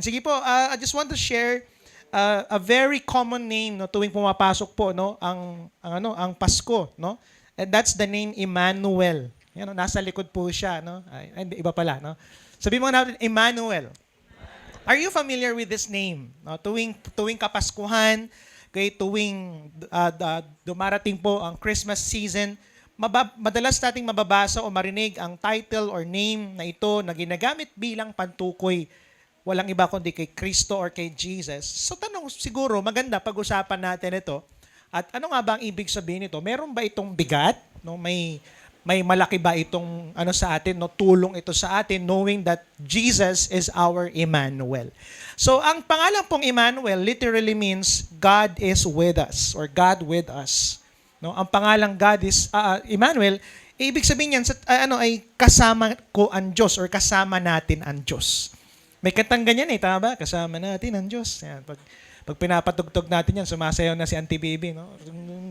Sige po, I just want to share a very common name no tuwing pumapasok po no ang Pasko no. And that's the name Emmanuel. Yan no, nasa likod po siya no. Ay, hindi, iba pala no. Sabihin mo natin Emmanuel. Are you familiar with this name? No, tuwing Kapaskuhan, tuwing dumarating po ang Christmas season, madalas nating mababasa o marinig ang title or name na ito na ginagamit bilang pantukoy walang iba kundi kay Kristo or kay Jesus. So tanong siguro, maganda pag-usapan natin ito. At ano nga ba ang ibig sabihin nito? Meron ba itong bigat? No, may malaki ba itong ano sa atin, no, tulong ito sa atin knowing that Jesus is our Emmanuel. So ang pangalan pong Emmanuel literally means God is with us or God with us. No, ang pangalang God is Emmanuel, ibig sabihin niyan ay kasama ko ang Diyos or kasama natin ang Diyos. May katang ganyan tama ba? Kasama natin ang Diyos. Yan, pag pinapatugtog natin yan, sumasayaw na si Auntie Baby, no?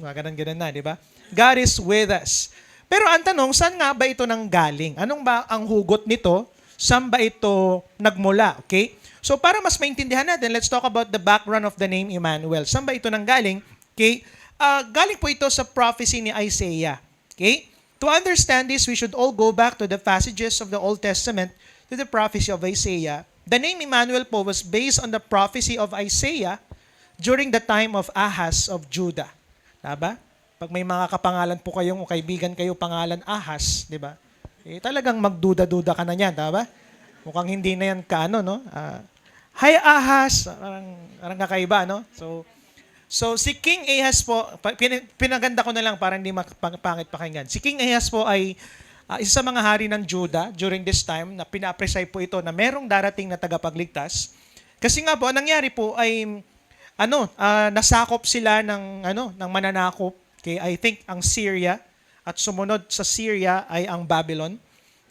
Ganun na, di ba? God is with us. Pero ang tanong, saan nga ba ito nang galing? Anong ba ang hugot nito? Saan ba ito nagmula? Okay? So para mas maintindihan natin, let's talk about the background of the name Emmanuel. Saan ba ito nang galing? Okay? Galing po ito sa prophecy ni Isaiah. Okay? To understand this, we should all go back to the passages of the Old Testament to the prophecy of Isaiah. The name Emmanuel po was based on the prophecy of Isaiah during the time of Ahaz of Judah. Diba? Pag may mga kapangalan po kayong o kaibigan kayo pangalan Ahaz, di ba? Talagang magduda-duda ka na niyan, diba? Mukhang hindi na yan kaano, no? Hi Ahaz, parang kakaiba, no? So si King Ahaz po, pinaganda ko na lang para hindi pangit pakinggan. Si King Ahaz po ay isa sa mga hari ng Judah during this time na pina-prophesy po ito na merong darating na tagapagligtas. Kasi nga po, ang nangyari po ay nasakop sila ng mananakop. Okay, I think ang Syria at sumunod sa Syria ay ang Babylon.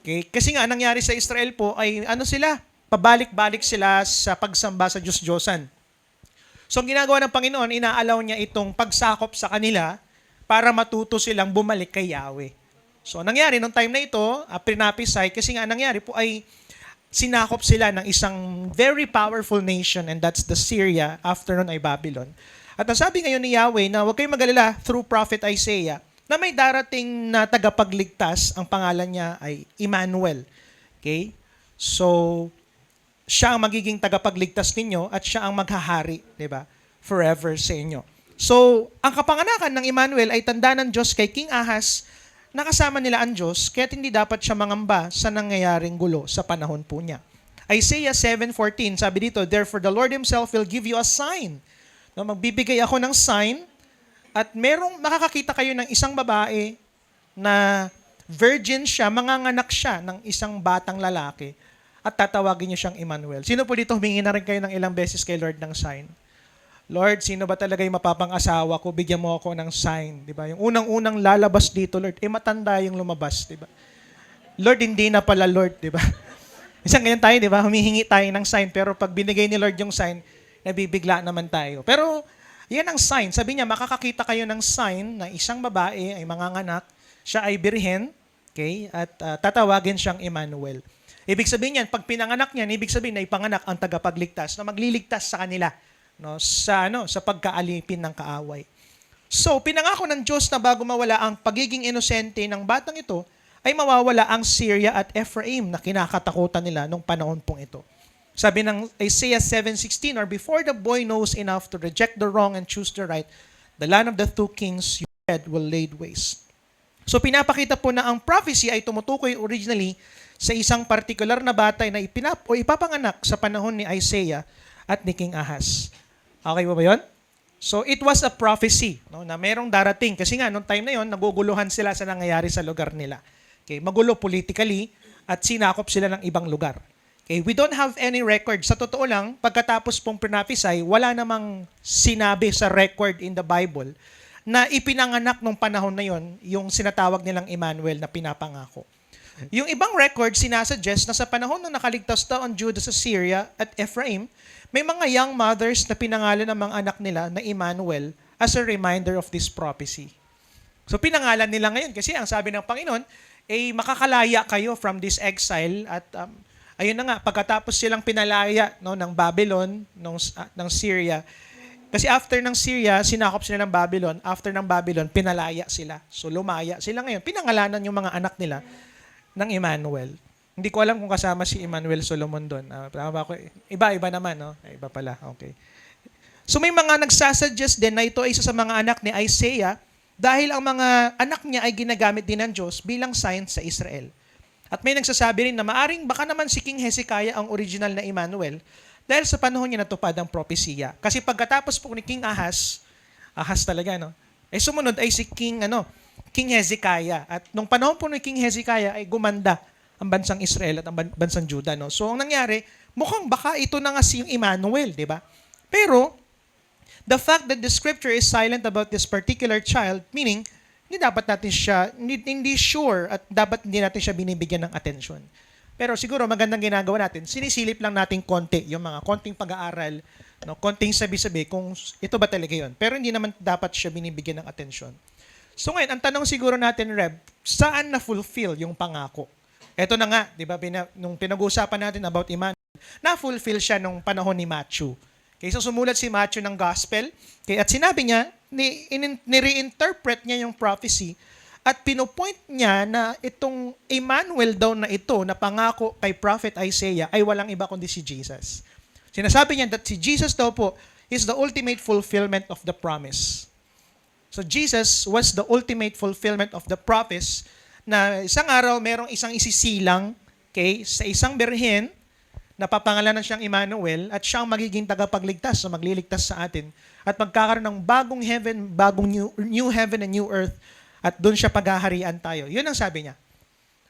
Okay, kasi nga ang nangyari sa Israel po ay pabalik-balik sila sa pagsamba sa Diyos-Diyosan. So ang ginagawa ng Panginoon, inaalaw niya itong pagsakop sa kanila para matuto silang bumalik kay Yahweh. So, nangyari nung time na ito, pinapisay, kasi nga nangyari po ay sinakop sila ng isang very powerful nation and that's the Syria, after nun ay Babylon. At ang sabi ngayon ni Yahweh na huwag kayong mag-alala through Prophet Isaiah na may darating na tagapagligtas, ang pangalan niya ay Emmanuel. Okay? So, siya ang magiging tagapagligtas ninyo at siya ang maghahari, di ba? Forever sa inyo. So, ang kapanganakan ng Emmanuel ay tanda ng Diyos kay King Ahaz. Nakasama nila ang Diyos, kaya hindi dapat siya mangamba sa nangyayaring gulo sa panahon po niya. Isaiah 7:14, sabi dito, "Therefore the Lord Himself will give you a sign." No, magbibigay ako ng sign at makakakita kayo ng isang babae na virgin siya, manganganak siya ng isang batang lalaki at tatawagin niyo siyang Emmanuel. Sino po dito humingi na rin kayo ng ilang beses kay Lord ng sign? Lord, sino ba talaga yung mapapang-asawa ko? Bigyan mo ako ng sign, di ba? Yung unang-unang lalabas dito, Lord, matanda yung lumabas, di ba? Lord, hindi na pala Lord, di ba? Isang ganyan tayo, di ba? Humihingi tayo ng sign, pero pag binigay ni Lord yung sign, nabibigla naman tayo. Pero, yan ang sign. Sabi niya, makakakita kayo ng sign na isang babae ay manganganak, siya ay birhen, okay? At tatawagin siyang Emmanuel. Ibig sabihin niyan, pag pinanganak niyan, ibig sabihin na ipanganak ang tagapagligtas na magliligtas sa kanila. No, sa pagkaalipin ng kaaway. So, pinangako ng Diyos na bago mawala ang pagiging inosente ng batang ito, ay mawawala ang Syria at Ephraim na kinakatakutan nila nung panahon pong ito. Sabi ng Isaiah 7:16, "Or before the boy knows enough to reject the wrong and choose the right, the land of the two kings you said will laid waste." So, pinapakita po na ang prophecy ay tumutukoy originally sa isang particular na batay na ipapanganak sa panahon ni Isaiah at ni King Ahaz. Okay ba yun? So, it was a prophecy no, na merong darating. Kasi nga, noong time na yon, naguguluhan sila sa nangyayari sa lugar nila. Okay, magulo politically at sinakop sila ng ibang lugar. Okay, we don't have any record. Sa totoo lang, pagkatapos pong pinapisay, wala namang sinabi sa record in the Bible na ipinanganak nung panahon na yon yung sinatawag nilang Emmanuel na pinapangako. Yung ibang record sinasuggest na sa panahon na nakaligtas daw ang Judah sa Syria at Ephraim, may mga young mothers na pinangalan ng mga anak nila na Emmanuel as a reminder of this prophecy. So pinangalan nila ngayon kasi ang sabi ng Panginoon, makakalaya kayo from this exile at Ayun na nga, pagkatapos silang pinalaya, no, ng Babylon, ng Syria, kasi after ng Syria, sinakop sila ng Babylon. After ng Babylon, pinalaya sila. So lumaya sila ngayon. Pinangalanan yung mga anak nila ng Emmanuel. Hindi ko alam kung kasama si Emmanuel Solomon doon. Tama ba ako? Iba naman, no? Iba pala. Okay. So may mga nagsasuggest din na ito ay isa sa mga anak ni Isaiah dahil ang mga anak niya ay ginagamit din ng Diyos bilang sign sa Israel. At may nagsasabi rin na maaring baka naman si King Hezekiah ang original na Emmanuel dahil sa panahon niya natupad ang propesiya. Kasi pagkatapos po ni King Ahaz talaga, no? Sumunod ay si King Hezekiah. At nung panahon po ni King Hezekiah ay gumanda ang bansang Israel at ang bansang Judah, no? So ang nangyari, mukhang baka ito na nga si Emmanuel, di ba? Pero the fact that the scripture is silent about this particular child, meaning hindi sure at dapat hindi natin siya binibigyan ng atensyon. Pero siguro magandang ginagawa natin, sinisilip lang natin konti, yung mga konting pag-aaral, no, konting sabi-sabi kung ito ba talaga yun. Pero hindi naman dapat siya binibigyan ng atensyon. So ngayon, ang tanong siguro natin, Reb, saan na-fulfill yung pangako? Ito na nga, di ba, nung pinag-uusapan natin about Emmanuel, na-fulfill siya nung panahon ni Matthew. Okay, so sumulat si Matthew ng gospel, okay, at sinabi niya, ni-reinterpret niya yung prophecy at pinopoint niya na itong Emmanuel daw na ito na pangako kay Prophet Isaiah ay walang iba kundi si Jesus. Sinasabi niya that si Jesus daw po is the ultimate fulfillment of the promise. So Jesus was the ultimate fulfillment of the promise na isang araw merong isang isisilang, okay, sa isang birhen na papangalanan siyang Emmanuel at siyang magiging tagapagligtas na magliligtas sa atin at magkakaroon ng bagong heaven, bagong new heaven and new earth at doon siya paghaharian tayo. Yun ang sabi niya.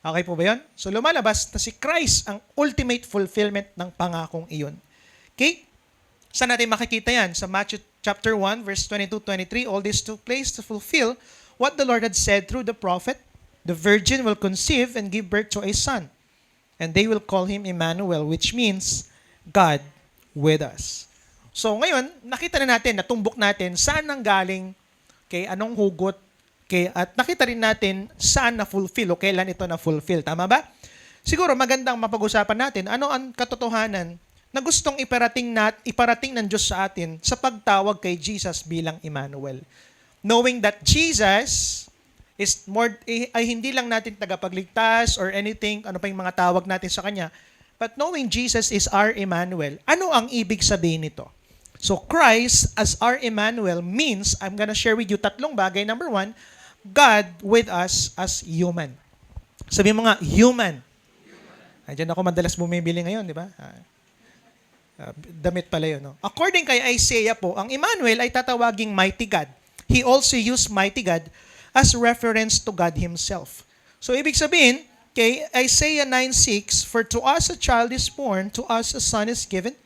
Okay po ba yun? So lumalabas na si Christ ang ultimate fulfillment ng pangakong iyon. Okay? Saan natin makikita yan? Sa Matthew chapter 1, verse 22-23, all this took place to fulfill what the Lord had said through the prophet, the virgin will conceive and give birth to a son, and they will call him Emmanuel, which means God with us. So ngayon, nakita na natin, natumbok natin saan nanggaling, okay, anong hugot, okay, at nakita rin natin saan na-fulfill o kailan ito na-fulfill. Tama ba? Siguro magandang mapag-usapan natin ano ang katotohanan na gustong iparating ng Diyos sa atin sa pagtawag kay Jesus bilang Emmanuel. Knowing that Jesus is ay hindi lang natin tagapagligtas or anything, ano pa yung mga tawag natin sa Kanya, but knowing Jesus is our Emmanuel, ano ang ibig sabihin nito? So Christ as our Emmanuel means, I'm gonna share with you tatlong bagay. Number one, God with us as human. Sabi mo nga, human. Diyan ako madalas bumibili ngayon, di ba? Damit pala yun. No? According kay Isaiah po, ang Emmanuel ay tatawaging mighty God. He also used mighty God as reference to God Himself. So ibig sabihin, kay Isaiah 9:6, for to us a child is born, to us a son is given,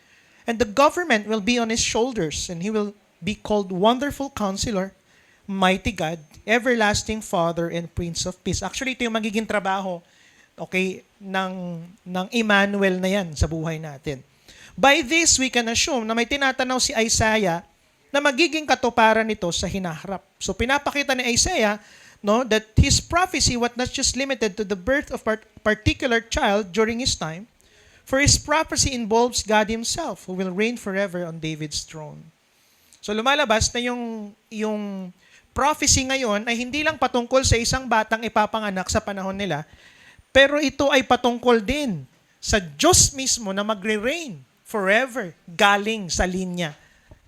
and the government will be on His shoulders, and He will be called Wonderful Counselor, Mighty God, Everlasting Father, and Prince of Peace. Actually, ito yung magiging trabaho, okay, ng Emmanuel na yan sa buhay natin. By this, we can assume na may tinatanaw si Isaiah na magiging katuparan nito sa hinaharap. So pinapakita ni Isaiah, no, that his prophecy was not just limited to the birth of a particular child during his time, for his prophecy involves God Himself who will reign forever on David's throne. So lumalabas na yung prophecy ngayon ay hindi lang patungkol sa isang batang ipapanganak sa panahon nila, pero ito ay patungkol din sa Diyos mismo na magre-reign forever galing sa linya,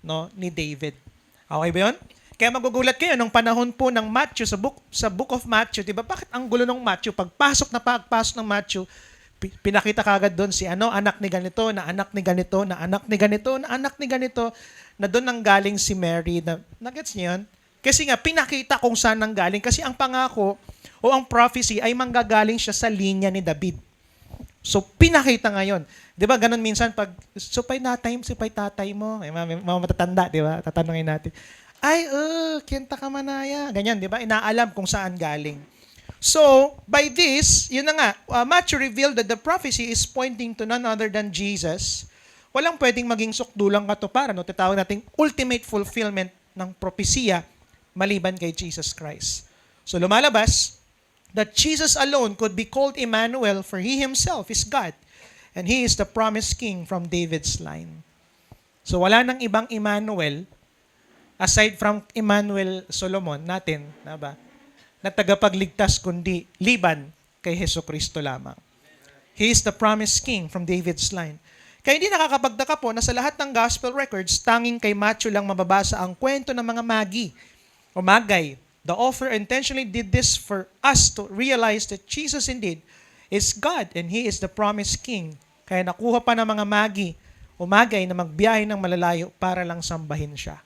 no, ni David. Okay ba yun? Kaya magugulat kayo nung panahon po ng Matthew, sa book of Matthew, di ba? Bakit ang gulo ng Matthew? Pagpasok ng Matthew, pinakita kagad doon si anak ni ganito, na anak ni ganito, na anak ni ganito, na anak ni ganito, na doon nang galing si Mary. Nagets niyo yun? Kasi nga, pinakita kung saan nang galing. Kasi ang pangako o ang prophecy ay manggagaling siya sa linya ni David. So, pinakita ngayon. Di ba, ganun minsan pag, supay tatay mo, mga matatanda, di ba? Tatanungin natin, ay, kenta ka manaya. Ganyan, di ba? Inaalam kung saan galing. So, by this, yun na nga, Matthew revealed that the prophecy is pointing to none other than Jesus. Walang pwedeng maging sukdulang katuparan, no? Tatawag nating ultimate fulfillment ng propesya maliban kay Jesus Christ. So, lumalabas that Jesus alone could be called Emmanuel, for He Himself is God. And He is the promised King from David's line. So wala nang ibang Emmanuel aside from Emmanuel Solomon natin, na ba? Na tagapagligtas kundi liban kay Hesukristo lamang. He is the promised King from David's line. Kaya hindi nakakapagtaka po na sa lahat ng gospel records, tanging kay Matthew lang mababasa ang kwento ng mga magi o magay. The author intentionally did this for us to realize that Jesus indeed is God and He is the promised King. Kaya nakuha pa ng mga magi o magay na magbiyahe ng malalayo para lang sambahin siya.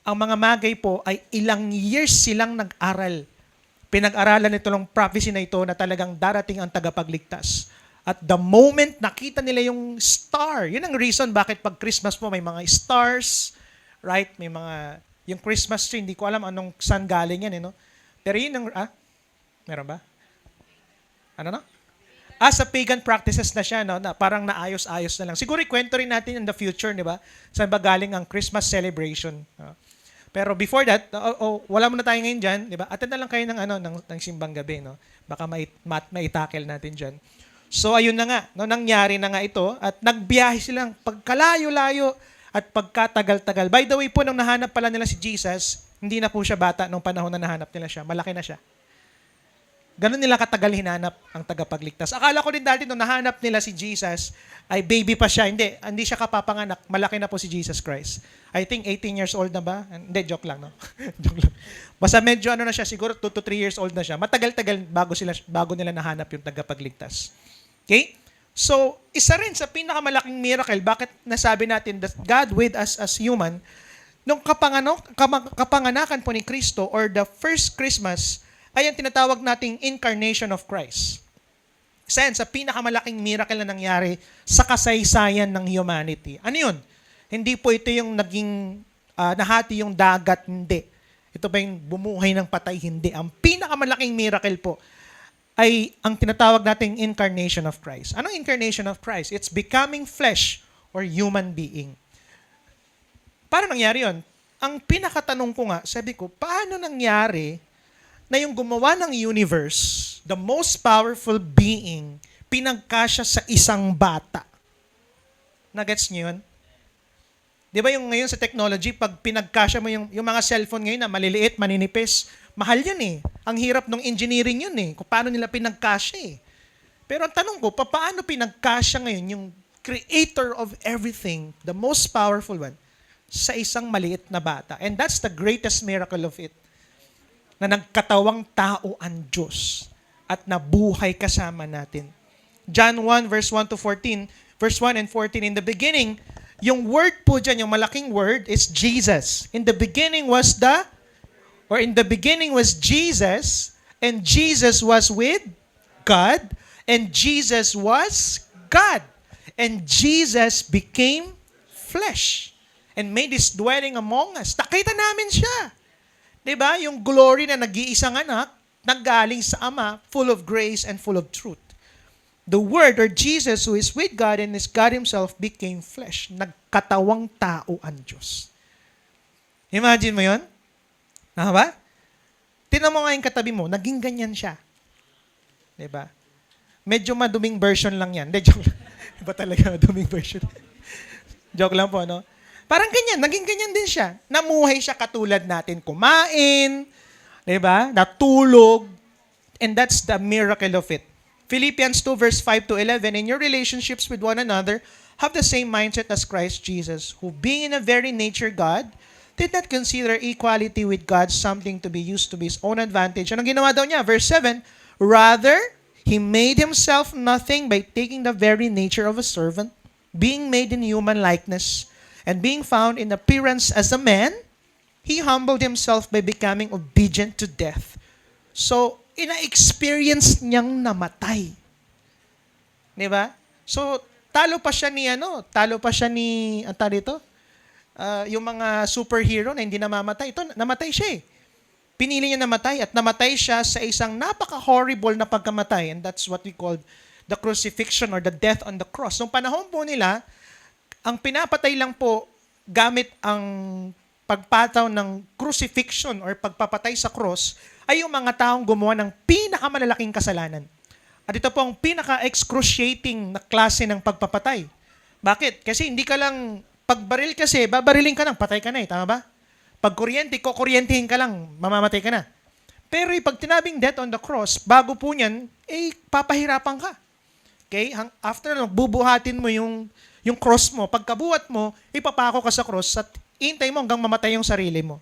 Ang mga magay po ay ilang years silang nag-aral. Pinag-aralan nito ng prophecy na ito na talagang darating ang tagapagligtas. At the moment nakita nila yung star, yun ang reason bakit pag Christmas po may mga stars, right? May mga, yung Christmas tree, hindi ko alam anong saan galing yan, no? Pero yun ang, meron ba? Ano no? Sa pagan practices na siya, no? Na parang naayos-ayos na lang. Siguro ikwento rin natin in the future, di ba? Saan ba galing ang Christmas celebration? Pero before that, wala muna tayo ngayon dyan, di ba? Attend na lang kayo ng simbang gabi, no? Baka maitakel natin dyan. So ayun na nga, no, nangyari na nga ito at nagbiyahe silang pagkalayo-layo at pagkatagal-tagal. By the way po, nung nahanap pala nila si Jesus, hindi na po siya bata nung panahon na nahanap nila siya. Malaki na siya. Ganun nila katagal hinanap ang tagapagligtas. Akala ko din dati nung nahanap nila si Jesus, ay baby pa siya. Hindi siya kapapanganak. Malaki na po si Jesus Christ. I think 18 years old na ba? Hindi, joke lang, no? Joke lang. Basta medyo na siya, siguro 2 to 3 years old na siya. Matagal-tagal bago nila nahanap yung tagapagligtas. Okay? So, isa rin sa pinakamalaking miracle, bakit nasabi natin that God with us as human, nung kapanganakan po ni Kristo or the first Christmas, ay ang tinatawag nating incarnation of Christ. Isa yan sa pinakamalaking miracle na nangyari sa kasaysayan ng humanity. Ano yun? Hindi po ito yung naging nahati yung dagat, hindi. Ito ba yung bumuhay ng patay, hindi. Ang pinakamalaking miracle po ay ang tinatawag nating incarnation of Christ. Anong incarnation of Christ? It's becoming flesh or human being. Paano nangyari yun? Ang pinakatanong ko nga, sabi ko, paano nangyari na yung gumawa ng universe, the most powerful being, pinagkasya sa isang bata? Nagets niyo yun? Di ba yung ngayon sa technology, pag pinagkasya mo yung mga cellphone ngayon na maliliit, maninipis, mahal yan eh. Ang hirap ng engineering yun eh, kung paano nila pinagkasya eh. Pero ang tanong ko, paano pinagkasya ngayon yung creator of everything, the most powerful one, sa isang maliit na bata? And that's the greatest miracle of it. Na nagkatawang tao ang Diyos at nabuhay kasama natin. John 1 verse 1 to 14, verse 1 and 14, in the beginning, yung word po dyan, yung malaking word is Jesus. In the beginning was Jesus, and Jesus was with God, and Jesus was God. And Jesus became flesh and made His dwelling among us. Nakita namin siya. Diba? Yung glory na nag-iisang anak, nanggaling sa Ama, full of grace and full of truth. The Word, or Jesus, who is with God and is God Himself, became flesh. Nagkatawang tao ang Diyos. Imagine mo yun? Ba? Tingnan mo nga yung katabi mo, naging ganyan siya. Diba? Medyo maduming version lang yan. Hindi, joke lang. Iba talaga maduming version. Joke lang po, no? Parang ganyan, naging ganyan din siya. Namuhay siya katulad natin, kumain, diba? Natulog, and that's the miracle of it. Philippians 2 verse 5 to 11, in your relationships with one another, have the same mindset as Christ Jesus, who being in a very nature God, did not consider equality with God something to be used to his own advantage. Anong ginawa daw niya? Verse 7, rather, He made Himself nothing by taking the very nature of a servant, being made in human likeness, and being found in appearance as a man, He humbled Himself by becoming obedient to death. So, ina-experience niyang namatay. Di ba? So, talo pa siya ni, ang tali ito? Yung mga superhero na hindi namamatay. Ito, namatay siya eh. Pinili niya namatay at namatay siya sa isang napaka-horrible na pagkamatay. And that's what we call the crucifixion or the death on the cross. Nung panahon po nila, ang pinapatay lang po gamit ang pagpataw ng crucifixion or pagpapatay sa cross ay yung mga taong gumawa ng pinakamalalaking kasalanan. At ito po ang pinaka-excruciating na klase ng pagpapatay. Bakit? Kasi hindi ka lang, pagbaril kasi, babariling ka lang, patay ka na tama ba? Pag kuryente, kukuryentehin ka lang, mamamatay ka na. Pero pag tinabing death on the cross, bago po niyan, papahirapan ka. Okay? After, bubuhatin mo yung cross mo. Pagkabuhat mo, ipapako ka sa cross at hintay mo hanggang mamatay yung sarili mo.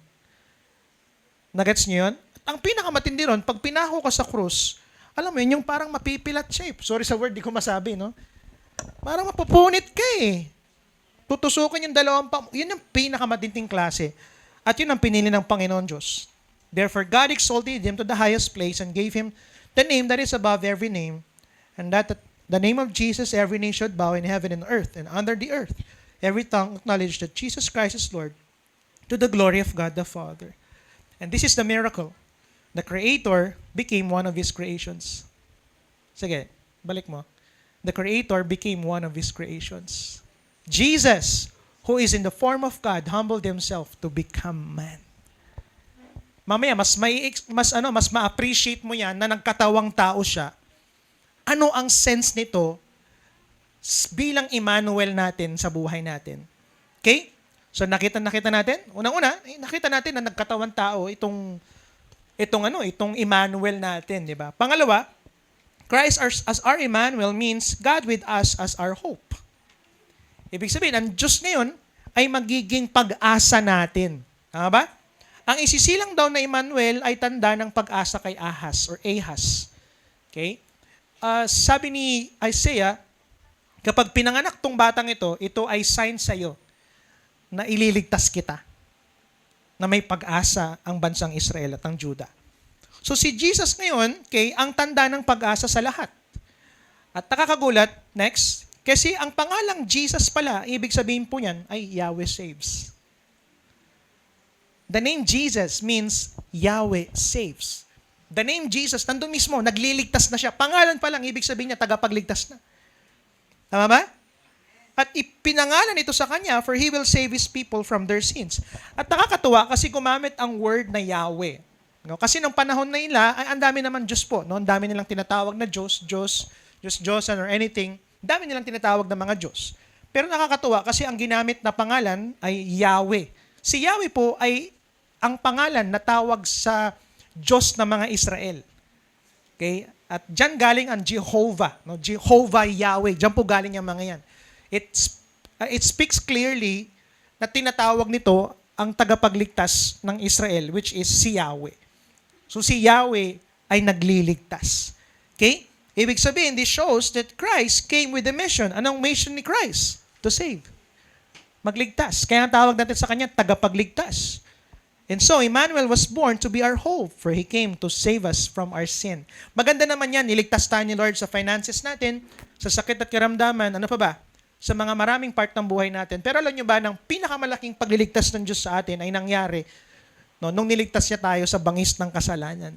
Nagets niyo yun? At ang pinakamatindi ron, pag pinako ka sa cross, alam mo yun, yung parang mapipilat shape. Sorry sa word, di ko masabi, no? Parang mapupunit ka Tutusukin yung dalawang yun yung pinakamatinding klase. At yun ang pinili ng Panginoon Diyos. Therefore, God exalted him to the highest place and gave him the name that is above every name, and that the name of Jesus every knee should bow in heaven and earth and under the earth. Every tongue acknowledge that Jesus Christ is Lord, to the glory of God the Father. And this is the miracle. The Creator became one of His creations. Sige, balik mo. The Creator became one of His creations. Jesus, who is in the form of God, humbled Himself to become man. Mamaya, mas ma-appreciate mo yan na nagkatawang tao siya. Ano ang sense nito bilang Emmanuel natin sa buhay natin? Okay? So nakita natin, unang-una, nakita natin na nagkatawang tao itong Emmanuel natin, di ba? Pangalawa, Christ as our Emmanuel means God with us as our hope. Ibig sabihin, ang Diyos ngayon ay magiging pag-asa natin. Tama ba? Ang isisilang daw na Emmanuel ay tanda ng pag-asa kay Ahaz or Ahaz. Okay? Sabi ni Isaiah, kapag pinanganak tong batang ito ay sign sa iyo na ililigtas kita. Na may pag-asa ang bansang Israel at ang Juda. So si Jesus ngayon, ang tanda ng pag-asa sa lahat. At nakakagulat, next, kasi ang pangalang Jesus pala, ibig sabihin po niyan ay Yahweh saves. The name Jesus means Yahweh saves. The name Jesus, nandun mismo, nagliligtas na siya. Pangalan pa lang, ibig sabihin niya, tagapagligtas na. Tama ba? At ipinangalan ito sa kanya, for He will save His people from their sins. At nakakatuwa kasi gumamit ang word na Yahweh. No? Kasi nung panahon na nila, ay ang dami naman Diyos po. No? Ang dami nilang tinatawag na Diyos, Diyosan or anything. Ang dami nilang tinatawag na mga Diyos. Pero nakakatuwa kasi ang ginamit na pangalan ay Yahweh. Si Yahweh po ay ang pangalan na tawag sa Diyos ng mga Israel. Okay? At dyan galing ang Jehovah. No? Jehovah Yahweh. Dyan po galing yung mga yan. It speaks clearly na tinatawag nito ang tagapagligtas ng Israel, which is si Yahweh. So si Yahweh ay nagliligtas. Okay? Ibig sabihin, this shows that Christ came with a mission. Anong mission ni Christ? To save. Magligtas. Kaya ang tawag natin sa kanya, tagapagligtas. And so, Emmanuel was born to be our hope, for He came to save us from our sin. Maganda naman yan, niligtas tayo ni Lord sa finances natin, sa sakit at karamdaman, ano pa ba? Sa mga maraming part ng buhay natin. Pero alam nyo ba, ng pinakamalaking pagliligtas ng Diyos sa atin ay nangyari nung niligtas niya tayo sa bangis ng kasalanan.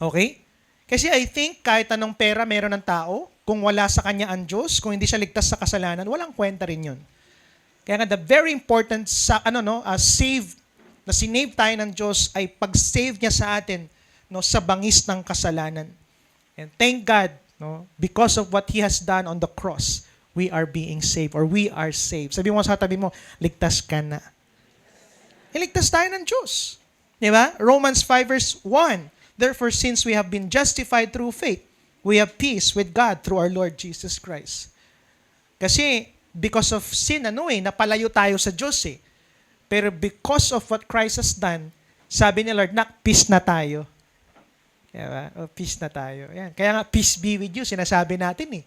Okay? Kasi I think kahit anong pera meron ng tao, kung wala sa kanya ang Diyos, kung hindi siya ligtas sa kasalanan, walang kwenta rin yun. Kaya nga, the very important save, na sinave tayo ng Diyos ay pag-save niya sa atin sa bangis ng kasalanan. And thank God, because of what He has done on the cross, we are being saved or we are saved. Sabi mo sa tabi mo, ligtas ka na. Iligtas tayo ng Diyos. Di ba? Romans 5 verse 1. Therefore, since we have been justified through faith, we have peace with God through our Lord Jesus Christ. Kasi, because of sin, napalayo tayo sa Diyos Pero because of what Christ has done, sabi ni Lord, peace na tayo. Diba? Peace na tayo. Yan. Kaya nga, peace be with you, sinasabi natin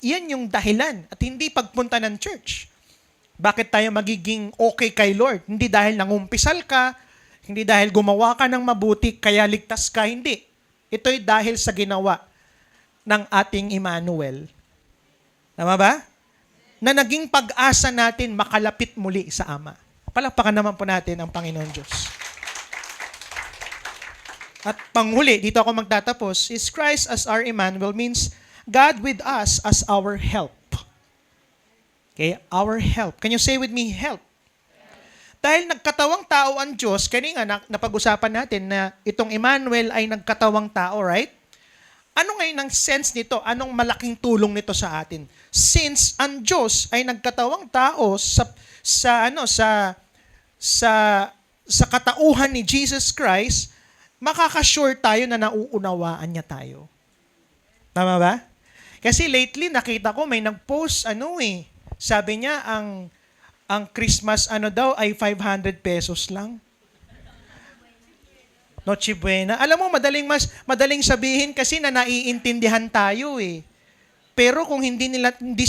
Yan yung dahilan at hindi pagpunta ng church. Bakit tayo magiging okay kay Lord? Hindi dahil nangumpisal ka, hindi dahil gumawa ka ng mabuti, kaya ligtas ka, hindi. Ito'y dahil sa ginawa ng ating Emmanuel. Tama ba? Na naging pag-asa natin makalapit muli sa Ama. Palakpakan naman po natin ang Panginoon Diyos. At panghuli, dito ako magtatapos, is Christ as our Emmanuel means God with us as our help. Okay? Our help. Can you say with me, help? Dahil nagkatawang tao ang Diyos, kanina napag-usapan natin na itong Emmanuel ay nagkatawang tao, right? Ano ngayon ang sense nito? Anong malaking tulong nito sa atin? Since ang Diyos ay nagkatawang tao sa sa katauhan ni Jesus Christ, makaka-sure tayo na nauunawaan niya tayo. Tama ba? Kasi lately nakita ko may nag-post sabi niya ang Christmas daw ay 500 pesos lang. Noche Buena. Alam mo, madaling sabihin kasi na naiintindihan tayo eh. Pero kung hindi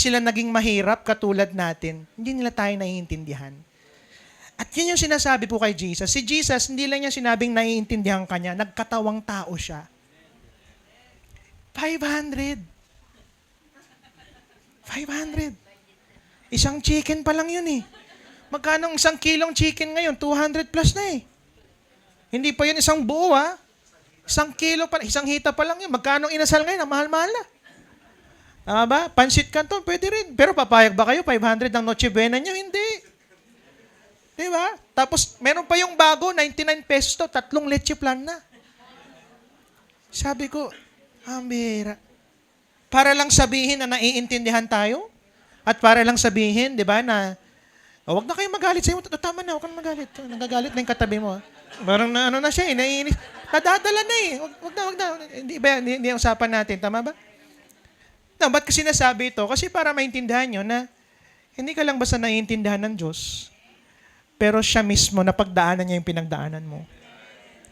sila naging mahirap katulad natin, hindi nila tayo naiintindihan. At yun yung sinasabi po kay Jesus. Si Jesus, hindi lang niya sinabing naiintindihan ka niya, nagkatawang tao siya. 500. 500. Isang chicken pa lang yun eh. Magkano ang 1 kilong chicken ngayon? 200 plus na eh. Hindi pa yun isang buo 1 kilo pa, isang hita pa lang yun. Magkano ang inasal ngayon? Ang mahal-mahal na. Tama ba? Pansit Canton, pwede rin. Pero papayag ba kayo? 500 ang Noche Buena nyo? Hindi. Di ba? Tapos, meron pa yung bago, 99 pesos to, 3 leche plan na. Sabi ko, bira. Para lang sabihin na naiintindihan tayo? At para lang sabihin, di ba, na, wag na kayong magalit sa'yo. Tama na, wag kang magalit. Nagagalit na yung katabi mo. Parang na siya naiinis. Nadadala na eh. Wag na. Hindi ang usapan natin. Tama ba? No, ba't kasi nasabi ito? Kasi para maintindihan nyo na hindi ka lang basta naiintindihan ng Diyos, pero siya mismo, napagdaanan niya yung pinagdaanan mo.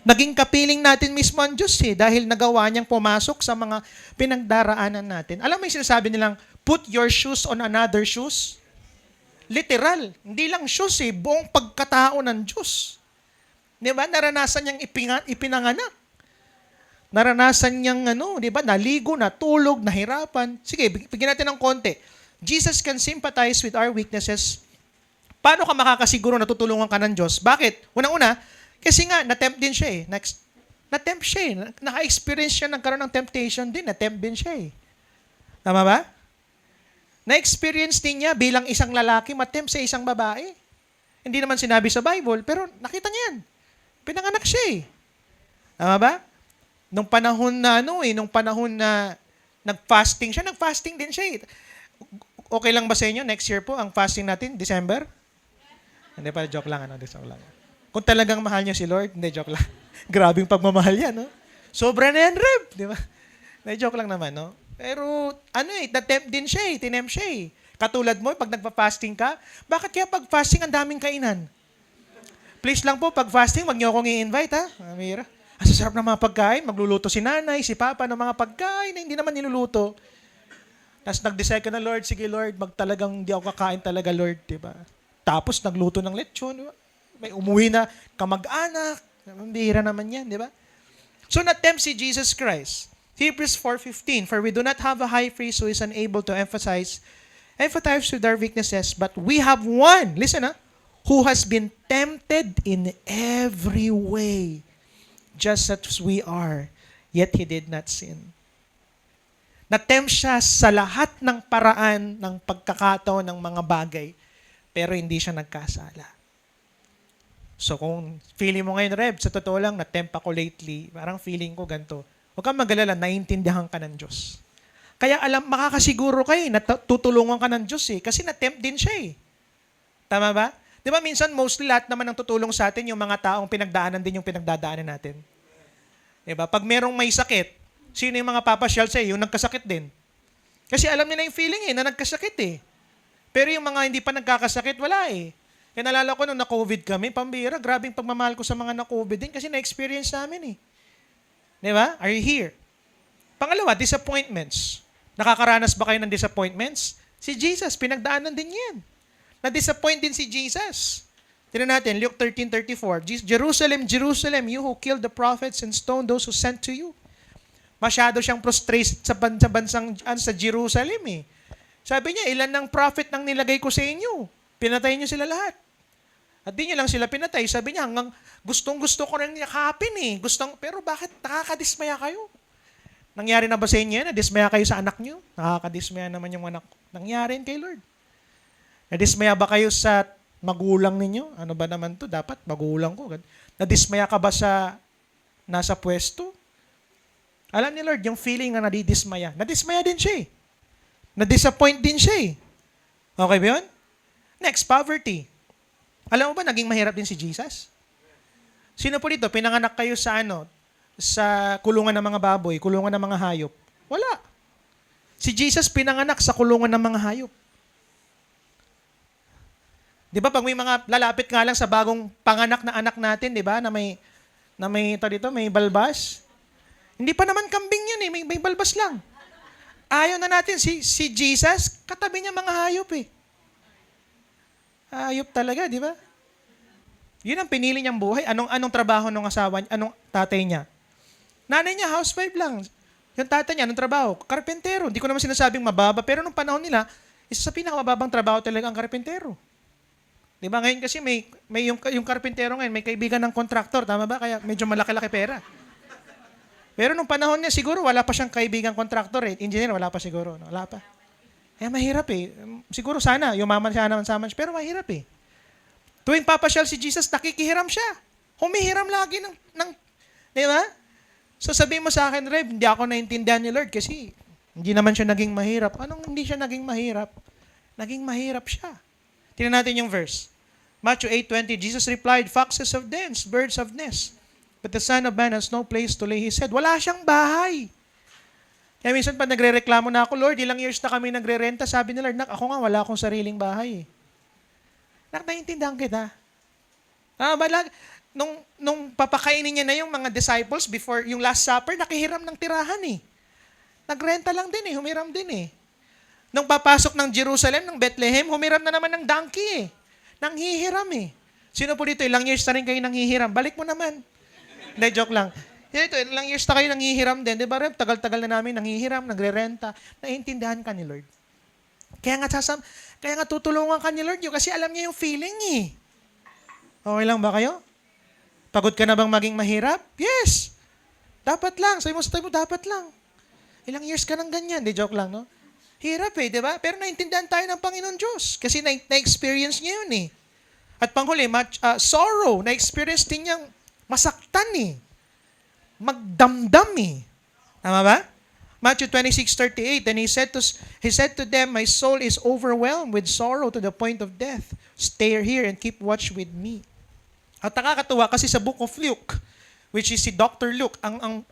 Naging kapiling natin mismo ang Diyos dahil nagawa niyang pumasok sa mga pinagdaraanan natin. Alam mo yung sinasabi nilang, put your shoes on another shoes? Literal. Hindi lang shoes buong pagkatao ng Diyos. Di ba? Naranasan niyang ipinanganak. Naranasan niyang, di ba? Naligo, natulog, nahirapan. Sige, bigyan natin ng konti. Jesus can sympathize with our weaknesses. Paano ka makakasiguro na tutulungan ka ng Diyos? Bakit? Unang-una, kasi nga, na-tempt din siya Na-tempt siya Naka-experience siya nagkaroon ng temptation din. Na-tempt din siya Tama ba? Na-experience din niya bilang isang lalaki, ma-tempt sa isang babae. Hindi naman sinabi sa Bible, pero nakita niya yan. Pinanganak siya Tama ba? Nung panahon na nag-fasting din siya Okay lang ba sa inyo? Next year po, ang fasting natin, December? Hindi pa, joke lang. Joke lang. Kung talagang mahal niyo si Lord, hindi, joke lang. Grabing pagmamahal yan, Sobra na yan, Reb. Di ba? Hindi, joke lang naman, Pero, na-tempt din siya tinempt siya Katulad mo, pag nagpa-fasting ka, bakit kaya pag fasting, ang daming kainan? Please lang po, pag fasting, wag niyo akong i-invite, Amira. Ang sasarap ng mga pagkain, magluluto si nanay, si papa ng mga pagkain na hindi naman niluluto. Tapos nag-decide ka na, Lord, sige Lord, talagang hindi ako kakain talaga, Lord, di ba? Tapos nagluto ng lechon, di ba? May umuwi na kamag-anak, mambihira naman yan, di ba? So na-tempt si Jesus Christ. Hebrews 4:15, for we do not have a high priest who is unable to empathize with our weaknesses, but we have one, listen who has been tempted in every way, just as we are, yet he did not sin. Na-tempt siya sa lahat ng paraan ng pagkakataon ng mga bagay, pero hindi siya nagkasala. So kung feeling mo ngayon, Reb, sa totoo lang, na-tempt ako lately, parang feeling ko ganito, huwag kang mag-alala, naiintindihan ka ng Diyos. Kaya makakasiguro kayo na tutulungan ka ng Diyos kasi na-tempt din siya Tama ba? Di ba minsan, mostly lahat naman ng tutulong sa atin, yung mga taong pinagdaanan din yung pinagdadaanan natin. Di ba? Pag merong may sakit, sino yung mga papasyal sa'yo? Yung nagkasakit din. Kasi alam nila yung feeling na nagkasakit Pero yung mga hindi pa nagkakasakit, wala Kaya nalala ko nung na-COVID kami, pambira, grabing pagmamahal ko sa mga na-COVID din kasi na-experience namin Di ba? Are you here? Pangalawa, disappointments. Nakakaranas ba kayo ng disappointments? Si Jesus, pinagdaanan din yan. Na-disappoint din si Jesus. Tignan natin, Luke 13:34. Jerusalem, Jerusalem, you who killed the prophets and stoned those who sent to you. Masyado siyang prostrate sa bansang sa Jerusalem Sabi niya, ilan ng prophet nang nilagay ko sa inyo? Pinatay niyo sila lahat. At di niyo lang sila pinatay. Sabi niya, hanggang gustong-gusto ko rin yakapin pero bakit nakakadismaya kayo? Nangyari na ba sa inyo yan? Nadismaya kayo sa anak niyo? Nakakadismaya naman yung anak. Nangyari kay Lord. Nadismaya ba kayo sa magulang ninyo? Ano ba naman to? Dapat magulang ko. Nadismaya ka ba sa nasa pwesto? Alam ni Lord, yung feeling na nadidismaya. Nadismaya din siya eh. Na-disappoint din siya eh. Okay ba yun? Next, poverty. Alam mo ba, naging mahirap din si Jesus? Sino po dito, pinanganak kayo sa sa kulungan ng mga baboy, kulungan ng mga hayop? Wala. Si Jesus pinanganak sa kulungan ng mga hayop. Di ba, pag may mga lalapit nga lang sa bagong panganak na anak natin, di ba, na may may balbas? Hindi pa naman kambing yun eh, may balbas lang. Ayaw na natin, si Jesus, katabi niya mga hayop eh. Hayop talaga, di ba? Yun ang pinili niyang buhay. Anong trabaho ng asawa niya? Anong tatay niya? Nanay niya, housewife lang. Yung tatay niya, anong trabaho? Karpentero. Hindi ko naman sinasabing mababa, pero nung panahon nila, isa sa pinakamababang trabaho talaga ang karpentero. Di ba? Ngayon kasi may yung karpentero ngayon, may kaibigan ng kontraktor. Tama ba? Kaya medyo malaki-laki pera. Pero nung panahon niya, siguro wala pa siyang kaibigang kontraktor eh. Engineer, wala pa siguro. Wala pa. Kaya mahirap eh. Siguro sana, yumaman siya naman sa amin. Pero mahirap eh. Tuwing papasyal si Jesus, nakikihiram siya. Humihiram lagi ng di ba? So sabihin mo sa akin, Rev, hindi ako naintindihan ni Lord kasi hindi naman siya naging mahirap. Anong hindi siya naging mahirap? Naging mahirap siya. Tingnan natin yung verse. Matthew 8:20, Jesus replied, "Foxes have dens, birds have nests, but the Son of Man has no place to lay his head." Wala siyang bahay. Kaya minsan pa nagre-reklamo na ako, Lord, ilang years na kami nagre-renta. Sabi ni Lord, ako nga, wala akong sariling bahay. Naiintindihan kita. Nung papakainin niya na yung mga disciples before yung Last Supper, nakihiram ng tirahan eh. Nagrenta lang din eh, humiram din eh. Nung papasok ng Jerusalem, ng Bethlehem, humiram na naman ng donkey eh. Nanghihiram eh. Sino po dito, ilang years na rin kayo nanghihiram? Balik mo naman. Hindi, joke lang. Ito, ilang years na kayo nanghihiram din. Di ba, Reb? Tagal-tagal na namin nanghihiram, nagre-renta. Naiintindihan ka ni Lord. Kaya nga tutulungan ka ni Lord yun kasi alam niya yung feeling eh. Okay lang ba kayo? Pagod ka na bang maging mahirap? Yes. Dapat lang. Sabi mo sa tayo mo, dapat lang. Ilang years ka nang ganyan. Di, joke lang, no? Hirap eh, di ba? Pero naintindihan tayo ng Panginoon Diyos kasi na-experience niya yun eh. At panghuli, sorrow, na-experience din niyang masaktan eh. Magdamdam eh. Tama ba? Matthew 26:38, and he said to them, "My soul is overwhelmed with sorrow to the point of death. Stay here and keep watch with me." At nakakatuwa kasi sa book of Luke, which is si Dr. Luke, ang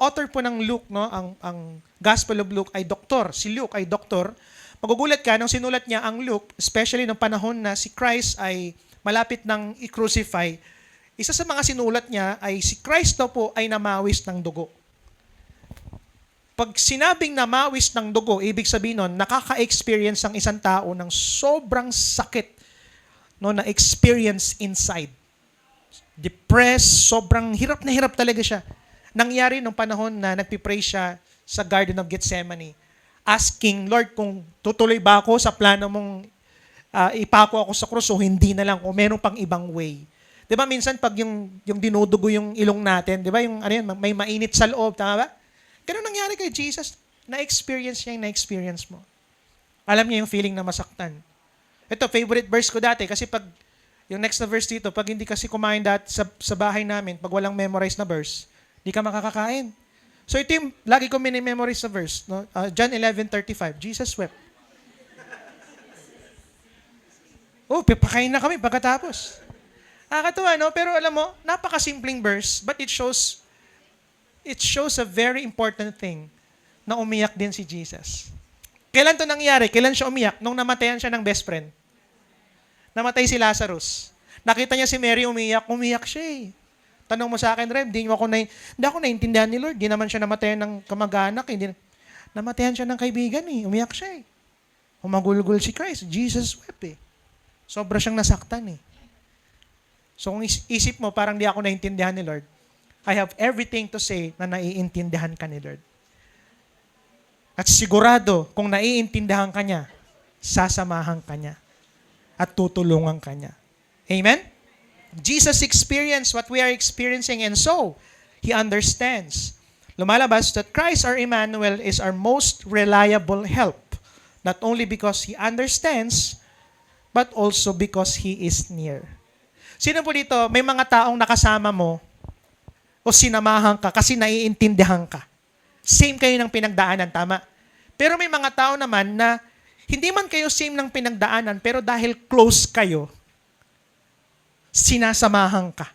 author po ng Luke, no, ang Gospel of Luke ay doktor. Si Luke ay doktor. Magugulat ka nung sinulat niya ang Luke, especially nung panahon na si Christ ay malapit ng i-crucify. Isa sa mga sinulat niya ay si Christ daw po ay namawis ng dugo. Pag sinabing namawis ng dugo, ibig sabihin nun, nakaka-experience ang isang tao ng sobrang sakit, no, na experience inside. Depressed, sobrang hirap na hirap talaga siya. Nangyari nung panahon na nagpipray siya sa Garden of Gethsemane, asking, Lord, kung tutuloy ba ako sa plano mong ipako ako sa krus o hindi na lang, o meron pang ibang way. Di ba minsan pag yung dinudugo yung ilong natin, di ba yung may mainit sa loob, tama ba? Ganun nangyari kay Jesus. Na-experience niya yung na-experience mo. Alam niya yung feeling na masaktan. Ito, favorite verse ko dati kasi pag yung next na verse dito, pag hindi kasi kumain dati sa bahay namin, pag walang memorize na verse, di ka makakakain. So ito yung lagi ko mini-memorize sa verse. No? John 11:35, Jesus wept. Oh, pipakain na kami pagkatapos. Nakakatuwa, no? Pero alam mo, napakasimpleng verse, but it shows a very important thing na umiyak din si Jesus. Kailan to nangyari? Kailan siya umiyak? Nung namatayan siya ng best friend. Namatay si Lazarus. Nakita niya si Mary umiyak siya eh. Tanong mo sa akin, Reb, hindi ako naintindihan ni Lord. Di naman siya namatayan ng kamag-anak. Namatayan siya ng kaibigan eh. Umiyak siya eh. Humagulgol si Christ. Jesus wept eh. Sobra siyang nasaktan eh. So kung isip mo, parang di ako naintindihan ni Lord, I have everything to say na naiintindihan ka ni Lord. At sigurado, kung naiintindihan ka niya, sasamahan ka niya. At tutulungan ka niya. Amen? Jesus experienced what we are experiencing and so, He understands. Lumalabas that Christ, our Emmanuel, is our most reliable help. Not only because He understands, but also because He is near. Sino po dito, may mga taong nakasama mo, o sinamahan ka kasi naiintindihan ka. Same kayo ng pinagdaanan, tama? Pero may mga tao naman na hindi man kayo same ng pinagdaanan, pero dahil close kayo, sinasamahan ka.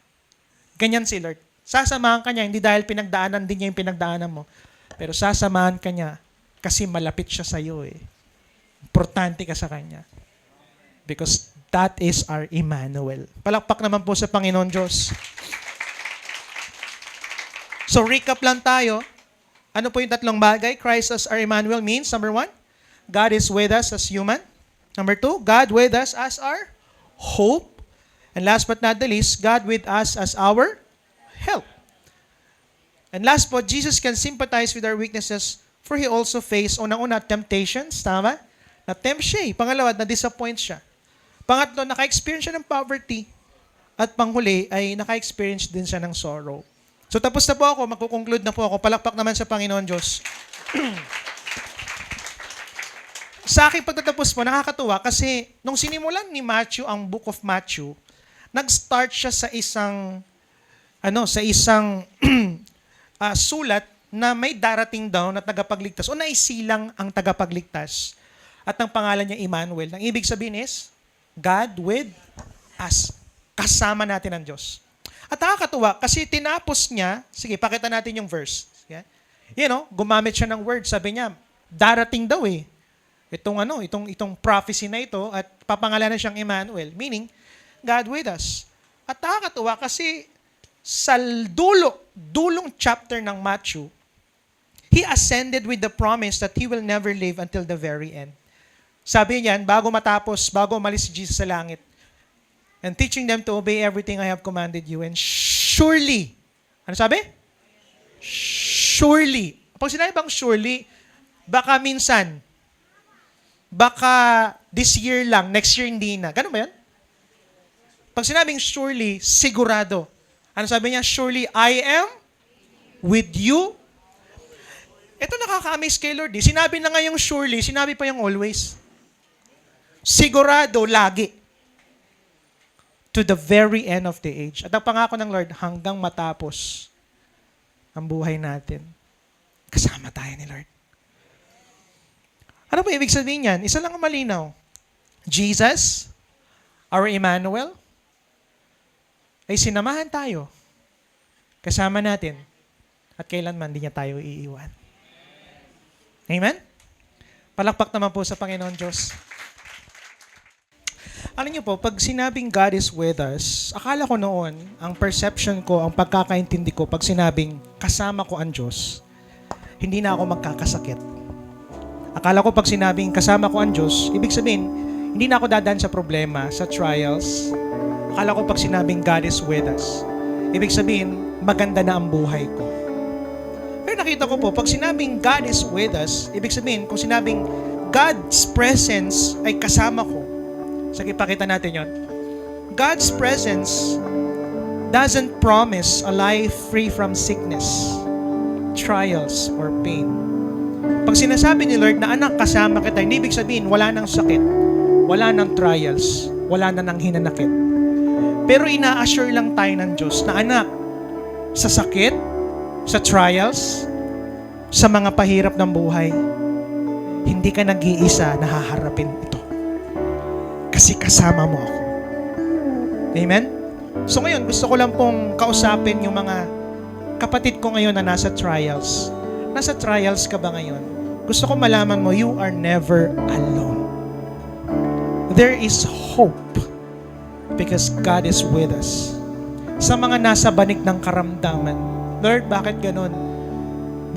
Ganyan si Lord. Sasamahan ka niya, hindi dahil pinagdaanan din niya yung pinagdaanan mo, pero sasamahan ka niya kasi malapit siya sa iyo eh. Importante ka sa Kanya. Because that is our Emmanuel. Palakpak naman po sa Panginoon Diyos. So recap lang tayo. Ano po yung tatlong bagay? Christ as our Emmanuel means, number 1, God is with us as human. Number 2, God with us as our hope. And last but not the least, God with us as our help. And last po, Jesus can sympathize with our weaknesses for He also faced, unang-una, temptations, tama? Na-tempt siya eh. Pangalawa, na-disappoint siya. Pangatlo, naka-experience siya ng poverty. At panghuli, ay naka-experience din siya ng sorrow. So tapos na po ako, magkukonclude na po ako. Palakpak naman sa Panginoon Diyos. Sa aking pagtatapos po, nakakatuwa kasi nung sinimulan ni Matthew ang Book of Matthew, nag-start siya sa isang sulat na may darating daw na tagapagligtas o naisilang ang tagapagligtas. At ang pangalan niya Emmanuel. Ang ibig sabihin is, God with us. Kasama natin ang Diyos. At nakakatuwa kasi tinapos niya, sige, pakita natin yung verse. Yeah? Gumamit siya ng word. Sabi niya, darating daw eh. Itong prophecy na ito at papangalanan siyang Emmanuel. Meaning, God with us. At nakakatuwa kasi sa dulong chapter ng Matthew, He ascended with the promise that He will never leave until the very end. Sabi niyan, bago umalis si Jesus sa langit, and teaching them to obey everything I have commanded you, and surely, ano sabi? Surely. Pag sinabi bang surely, baka minsan, baka this year lang, next year hindi na. Ganun ba yan? Pag sinabing surely, sigurado. Ano sabi niya? Surely I am with you. Ito nakaka-amaze kay Lord. Sinabi na nga yung surely, sinabi pa yung always. Sigurado, lagi. To the very end of the age. At ang pangako ng Lord, hanggang matapos ang buhay natin, kasama tayo ni Lord. Ano ba ibig sabihin yan? Isa lang ang malinaw. Jesus, our Emmanuel, ay sinamahan tayo. Kasama natin. At kailanman di niya tayo iiwan. Amen? Palakpak naman po sa Panginoon Diyos. Alam niyo po, pag sinabing God is with us, akala ko noon, ang perception ko, ang pagkakaintindi ko, pag sinabing kasama ko ang Diyos, hindi na ako magkakasakit. Akala ko pag sinabing kasama ko ang Diyos, ibig sabihin, hindi na ako dadaan sa problema, sa trials. Akala ko pag sinabing God is with us, ibig sabihin, maganda na ang buhay ko. Pero nakita ko po, pag sinabing God is with us, ibig sabihin, kung sinabing God's presence ay kasama ko, sige, pakita natin yon. God's presence doesn't promise a life free from sickness, trials, or pain. Pag sinasabi ni Lord na anak, kasama kita, hindi ibig sabihin wala nang sakit, wala nang trials, wala na nang hinanakit. Pero ina-assure lang tayo ng Diyos na anak, sa sakit, sa trials, sa mga pahirap ng buhay, hindi ka nag-iisa na haharapin ito. Kasi kasama mo ako. Amen? So ngayon, gusto ko lang pong kausapin yung mga kapatid ko ngayon na nasa trials. Nasa trials ka ba ngayon? Gusto ko malaman mo, you are never alone. There is hope because God is with us. Sa mga nasa banig ng karamdaman, Lord, bakit ganun?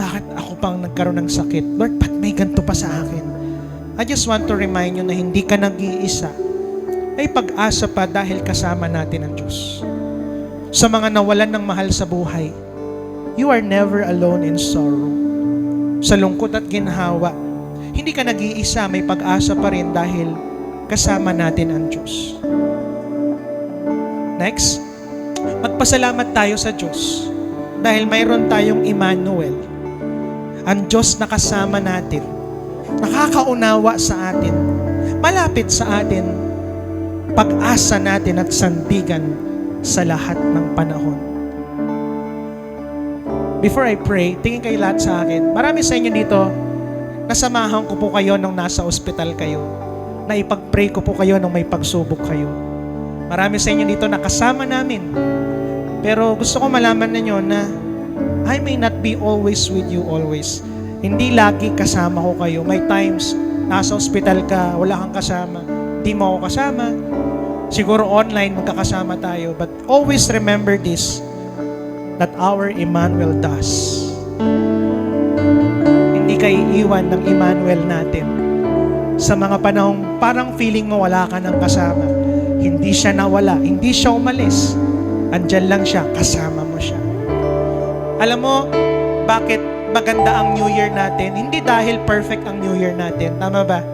Bakit ako pang nagkaroon ng sakit? Lord, ba't may ganito pa sa akin? I just want to remind you na hindi ka nag-iisa. May pag-asa pa dahil kasama natin ang Diyos. Sa mga nawalan ng mahal sa buhay, you are never alone in sorrow. Sa lungkot at ginhawa, hindi ka nag-iisa, may pag-asa pa rin dahil kasama natin ang Diyos. Next, magpasalamat tayo sa Diyos dahil mayroon tayong Emmanuel, ang Diyos na kasama natin, nakakaunawa sa atin, malapit sa atin, pag-asa natin at sandigan sa lahat ng panahon. before I pray, tingin kayo lahat sa akin. Marami sa inyo dito, nasamahan ko po kayo nung nasa ospital kayo. Naipag-pray ko po kayo nung may pagsubok kayo. Marami sa inyo dito nakasama namin. Pero gusto ko malaman ninyo na I may not be always with you always. Hindi lagi kasama ko kayo. May times, nasa ospital ka, wala kang kasama. Hindi mo ako kasama. Siguro online magkakasama tayo. But always remember this, that our Emmanuel does. Hindi ka iiwan ng Emmanuel natin. Sa mga panahong parang feeling mo wala ka ng kasama. Hindi siya nawala, hindi siya umalis. Andyan lang siya, kasama mo siya. Alam mo, bakit maganda ang New Year natin? Hindi dahil perfect ang New Year natin. Tama ba?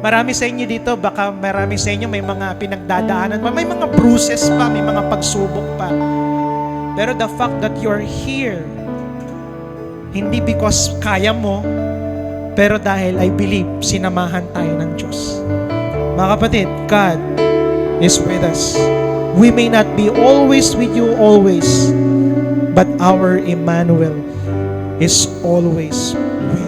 Marami sa inyo dito, baka marami sa inyo may mga pinagdadaanan pa, may mga bruises pa, may mga pagsubok pa. Pero the fact that you're here, hindi because kaya mo, pero dahil I believe, sinamahan tayo ng Diyos. Mga kapatid, God is with us. We may not be always with you always, but our Emmanuel is always with